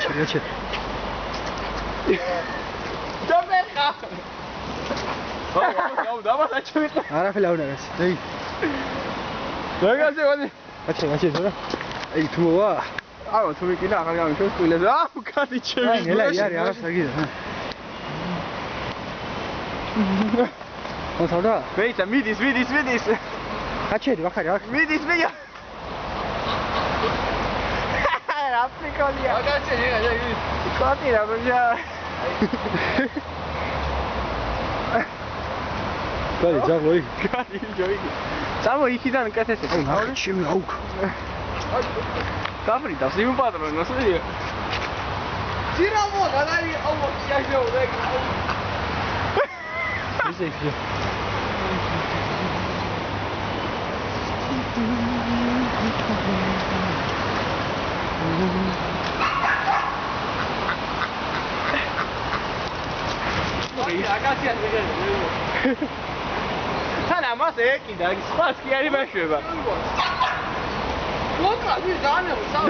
ჩერჩე. დაბერხა. აუ, დავასაჩვით. არაფერი აუნაგას. ეი. მაგაზე ვადი. აჩე ზურა. ეი თუა. აუ, თუ მიკიდა აღარ გამიჩვენს ყილეს. აუ, კადი ჩემი. აი, ნელა არის არასაგიდა. მოსავდა? ვეიცა, მიდის. აჩერი, ვახარი, აქ. მიდის, მიგა. რა პრიკოლია. მაგაზე ნელა, კოტი რა ბჟა. კაი, ძაღლი. კაი, ჯოი. წამო იქიდან კეთესე. აუ, ჩემი აუქ. Capri, da sei un padrone, non so io. Tira mo, dai, awu, siajo, dai. Sì. Ragazzi, Sana ma se chi da spazi arriva a sceva. Loca, lui già ne lo sa.